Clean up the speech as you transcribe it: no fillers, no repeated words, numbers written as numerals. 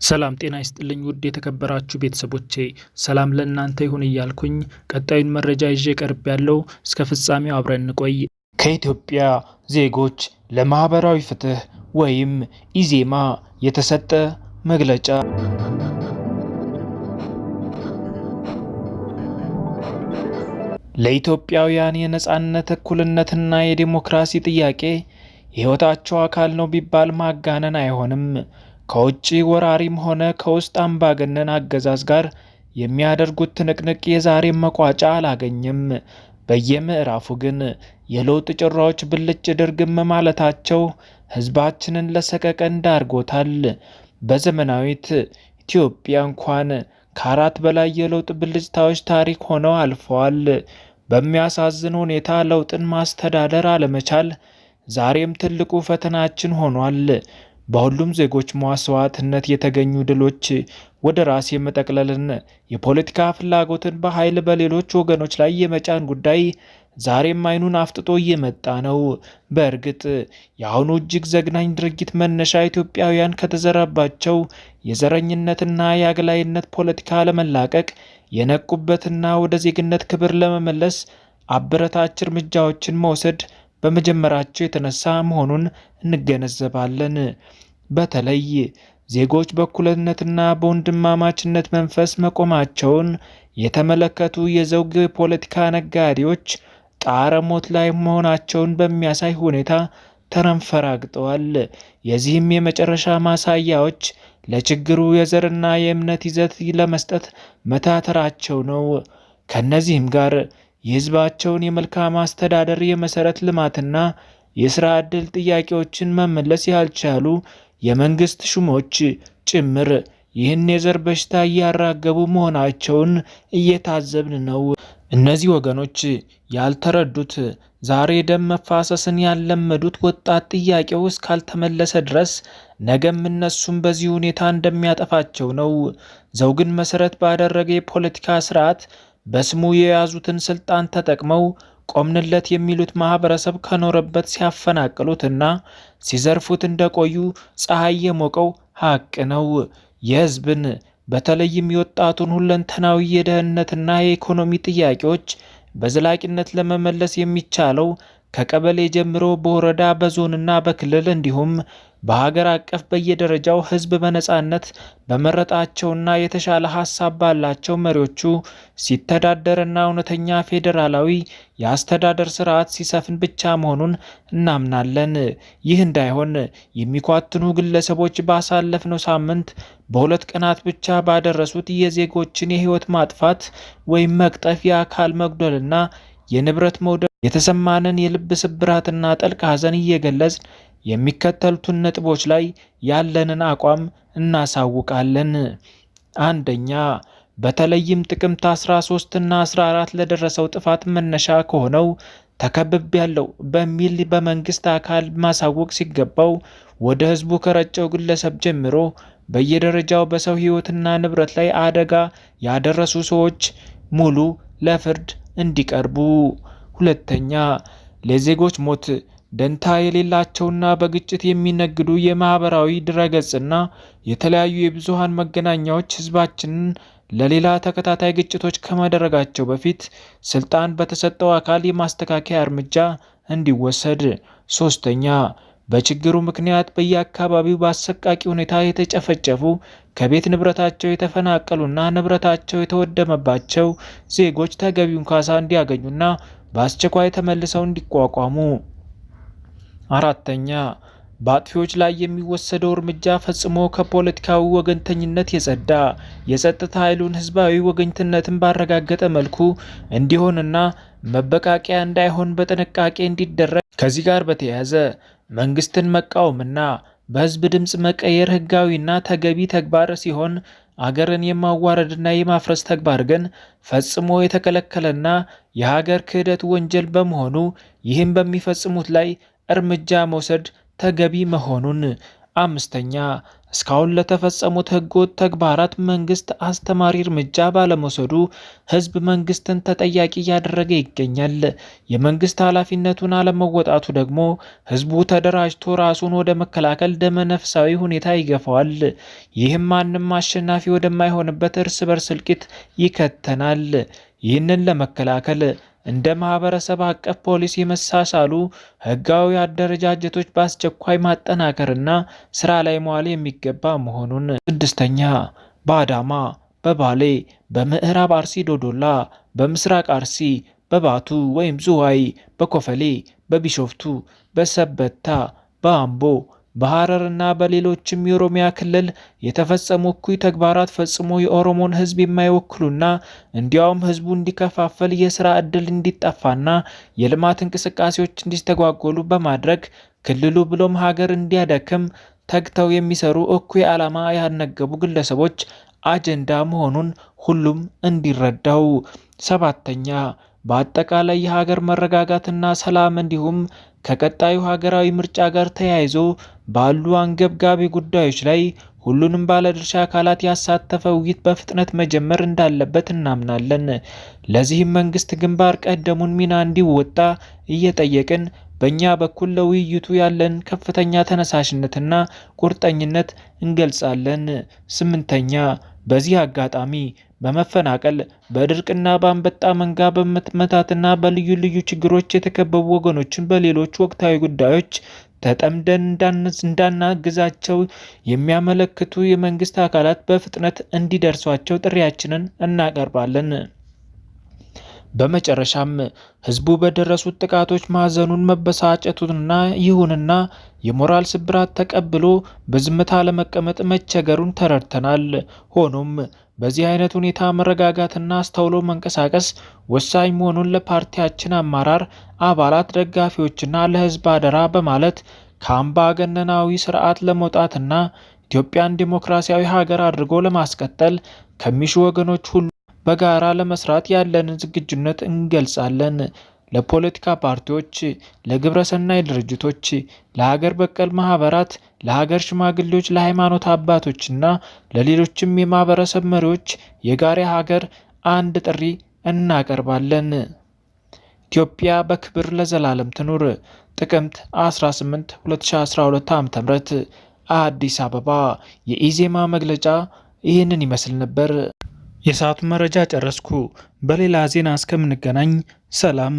ሰላም ጤና ይስጥልኝ ውድ የተከበራችሁ ቤተሰቦቼ፣ ሰላም ለእናንተ ይሁን እያልኩኝ ቀጣዩን መረጃ ይዤ ቀርቤያለሁ። እስከ ፍጻሜው አብረን እንቆይ። ከኢትዮጵያ ዜጎች ለማህበራዊ ፍትህ ወይም ኢዜማ የተሰጠ መግለጫ። ለኢትዮጵያውያን የነጻነት እኩልነትና የዲሞክራሲ ጥያቄ የህይወታቸው አካል ነው ቢባል ማጋነን አይሆንም። ከውጭ ወራሪም ሆነ ከውስጥ አምባገነን አገዛዝ ጋር የሚያደርጉት ትንቅንቅ የዛሬ መቋጫ አላገኘም። በየምዕራፉ ግን የለውጥ ጭራዎች ብልጭ ድርግም ማለታቸው ህዝባችንን ለሰቀቀን ዳርጎታል። በዘመናዊት ኢትዮጵያ እንኳን ከ4 በላይ የለውጥ ብልጭታዎች ታሪክ ሆነው አልፈዋል። በሚያሳዝን ሁኔታ ለውጥን ማስተዳደር አለመቻል ዛሬም ትልቁ ፈተናችን ሆኗል። በሁሉም ዜጎች መስዋዕትነት የተገኙ ድሎች ወደ ራስ የመጠቅለልን የፖለቲካ ፍላጎትን በኃይል በሌሎች ወገኖች ላይ የመጫን ጉዳይ ዛሬም አይኑን አፍጥጦ እየመጣ ነው። በእርግጥ የአሁኑ እጅግ ዘግናኝ ድርጊት መነሻ ኢትዮጵያውያን ከተዘራባቸው የዘረኝነትና የአግላይነት ፖለቲካ ለመላቀቅ የነቁበትና ወደ ዜግነት ክብር ለመመለስ አበረታች እርምጃዎችን መውሰድ በመጀመራቸው የተነሳ መሆኑን እንገነዘባለን። በተለይ ዜጎች በእኩልነትና በወንድማማችነት መንፈስ መቆማቸውን የተመለከቱ የዘውግ ፖለቲካ ነጋዴዎች ጣረ ሞት ላይ መሆናቸውን በሚያሳይ ሁኔታ ተንፈራግጠዋል። የዚህም የመጨረሻ ማሳያዎች ለችግሩ የዘርና የእምነት ይዘት ለመስጠት መታተራቸው ነው። ከነዚህም ጋር የህዝባቸውን የመልካም አስተዳደር የመሰረት ልማትና የስራ ዕድል ጥያቄዎችን መመለስ ያልቻሉ የመንግስት ሹሞች ጭምር ይህን የዘር በሽታ እያራገቡ መሆናቸውን እየታዘብን ነው። እነዚህ ወገኖች ያልተረዱት ዛሬ ደም መፋሰስን ያለመዱት ወጣት ጥያቄው እስካልተመለሰ ድረስ ነገም እነሱም በዚህ ሁኔታ እንደሚያጠፋቸው ነው። ዘውግን መሰረት ባደረገ የፖለቲካ ስርዓት በስሙ የያዙትን ስልጣን ተጠቅመው ቆምንለት የሚሉት ማህበረሰብ ከኖረበት ሲያፈናቅሉትና ሲዘርፉት እንደቆዩ ፀሐይ የሞቀው ሀቅ ነው። የህዝብን በተለይም የወጣቱን ሁለንተናዊ የደህንነትና የኢኮኖሚ ጥያቄዎች በዘላቂነት ለመመለስ የሚቻለው ከቀበሌ ጀምሮ በወረዳ በዞንና በክልል እንዲሁም በሀገር አቀፍ በየደረጃው ህዝብ በነጻነት በመረጣቸውና የተሻለ ሀሳብ ባላቸው መሪዎቹ ሲተዳደርና እውነተኛ ፌዴራላዊ የአስተዳደር ስርዓት ሲሰፍን ብቻ መሆኑን እናምናለን። ይህ እንዳይሆን የሚኳትኑ ግለሰቦች ባሳለፍነው ሳምንት በ2 ቀናት ብቻ ባደረሱት የዜጎችን የህይወት ማጥፋት ወይም መቅጠፍ፣ የአካል መጉደልና የንብረት መውደም የተሰማንን የልብ ስብራትና ጥልቅ ሐዘን እየገለጽን የሚከተሉትን ነጥቦች ላይ ያለንን አቋም እናሳውቃለን። አንደኛ፣ በተለይም ጥቅምት 13 እና 14 ለደረሰው ጥፋት መነሻ ከሆነው ተከብቤያለሁ በሚል በመንግስት አካል ማሳወቅ ሲገባው ወደ ህዝቡ ከረጨው ግለሰብ ጀምሮ በየደረጃው በሰው ህይወትና ንብረት ላይ አደጋ ያደረሱ ሰዎች ሙሉ ለፍርድ እንዲቀርቡ። ሁለተኛ፣ ለዜጎች ሞት ደንታ የሌላቸውና በግጭት የሚነግዱ የማህበራዊ ድረገጽና የተለያዩ የብዙሃን መገናኛዎች ህዝባችንን ለሌላ ተከታታይ ግጭቶች ከማድረጋቸው በፊት ስልጣን በተሰጠው አካል የማስተካከያ እርምጃ እንዲወሰድ። ሶስተኛ፣ በችግሩ ምክንያት በየአካባቢው በአሰቃቂ ሁኔታ የተጨፈጨፉ ከቤት ንብረታቸው የተፈናቀሉና ንብረታቸው የተወደመባቸው ዜጎች ተገቢውን ካሳ እንዲያገኙና በአስቸኳይ ተመልሰው እንዲቋቋሙ። አራተኛ፣ በአጥፊዎች ላይ የሚወሰደው እርምጃ ፈጽሞ ከፖለቲካዊ ወገንተኝነት የጸዳ የጸጥታ ኃይሉን ህዝባዊ ወገንተኝነትን ባረጋገጠ መልኩ እንዲሆንና መበቃቂያ እንዳይሆን በጥንቃቄ እንዲደረግ። ከዚህ ጋር በተያያዘ መንግስትን መቃወምና በህዝብ ድምፅ መቀየር ህጋዊና ተገቢ ተግባር ሲሆን አገርን የማዋረድና የማፍረስ ተግባር ግን ፈጽሞ የተከለከለና የሀገር ክህደት ወንጀል በመሆኑ ይህም በሚፈጽሙት ላይ እርምጃ መውሰድ ተገቢ መሆኑን አምስተኛ እስካሁን ለተፈጸሙት ህገወጥ ተግባራት መንግስት አስተማሪ እርምጃ ባለመውሰዱ ህዝብ መንግስትን ተጠያቂ እያደረገ ይገኛል። የመንግስት ኃላፊነቱን አለመወጣቱ ደግሞ ህዝቡ ተደራጅቶ ራሱን ወደ መከላከል ደመነፍሳዊ ሁኔታ ይገፋዋል። ይህም ማንም አሸናፊ ወደማይሆንበት እርስ በርስ እልቂት ይከተናል። ይህንን ለመከላከል እንደ ማህበረሰብ አቀፍ ፖሊሲ የመሳሳሉ ህጋዊ አደረጃጀቶች በአስቸኳይ ማጠናከርና ስራ ላይ መዋል የሚገባ መሆኑን። ስድስተኛ በአዳማ፣ በባሌ፣ በምዕራብ አርሲ ዶዶላ፣ በምስራቅ አርሲ፣ በባቱ ወይም ዝዋይ፣ በኮፈሌ፣ በቢሾፍቱ፣ በሰበታ፣ በአምቦ በሐረርና በሌሎችም የኦሮሚያ ክልል የተፈጸሙ እኩይ ተግባራት ፈጽሞ የኦሮሞን ህዝብ የማይወክሉና እንዲያውም ህዝቡ እንዲከፋፈል የስራ ዕድል እንዲጠፋና የልማት እንቅስቃሴዎች እንዲስተጓጎሉ በማድረግ ክልሉ ብሎም ሀገር እንዲያደክም ተግተው የሚሰሩ እኩይ ዓላማ ያነገቡ ግለሰቦች አጀንዳ መሆኑን ሁሉም እንዲረዳው። ሰባተኛ በአጠቃላይ የሀገር መረጋጋትና ሰላም እንዲሁም ከቀጣዩ ሀገራዊ ምርጫ ጋር ተያይዞ ባሉ አንገብጋቢ ጉዳዮች ላይ ሁሉንም ባለድርሻ አካላት ያሳተፈ ውይይት በፍጥነት መጀመር እንዳለበት እናምናለን። ለዚህም መንግስት ግንባር ቀደሙን ሚና እንዲወጣ እየጠየቅን በእኛ በኩል ለውይይቱ ያለን ከፍተኛ ተነሳሽነትና ቁርጠኝነት እንገልጻለን። ስምንተኛ በዚህ አጋጣሚ በመፈናቀል በድርቅና በአንበጣ መንጋ በመመታትና በልዩ ልዩ ችግሮች የተከበቡ ወገኖችን በሌሎች ወቅታዊ ጉዳዮች ተጠምደን እንዳናግዛቸው የሚያመለክቱ የመንግስት አካላት በፍጥነት እንዲደርሷቸው ጥሪያችንን እናቀርባለን። በመጨረሻም ህዝቡ በደረሱት ጥቃቶች ማዘኑን መበሳጨቱንና ይሁንና የሞራል ስብራት ተቀብሎ በዝምታ ለመቀመጥ መቸገሩን ተረድተናል። ሆኖም በዚህ አይነት ሁኔታ መረጋጋትና አስተውሎ መንቀሳቀስ ወሳኝ መሆኑን ለፓርቲያችን አመራር አባላት፣ ደጋፊዎችና ለህዝብ አደራ በማለት ከአምባገነናዊ ስርዓት ለመውጣትና ኢትዮጵያን ዲሞክራሲያዊ ሀገር አድርጎ ለማስቀጠል ከሚሹ ወገኖች ሁሉ በጋራ ለመስራት ያለንን ዝግጁነት እንገልጻለን። ለፖለቲካ ፓርቲዎች፣ ለግብረሰናይ ድርጅቶች፣ ለሀገር በቀል ማህበራት፣ ለሀገር ሽማግሌዎች፣ ለሃይማኖት አባቶችና ለሌሎችም የማህበረሰብ መሪዎች የጋራ ሀገር አንድ ጥሪ እናቀርባለን። ኢትዮጵያ በክብር ለዘላለም ትኑር። ጥቅምት 18 2012 ዓ.ም አዲስ አበባ። የኢዜማ መግለጫ ይህንን ይመስል ነበር። የሰዓቱ መረጃ ጨረስኩ። በሌላ ዜና እስከምንገናኝ ሰላም።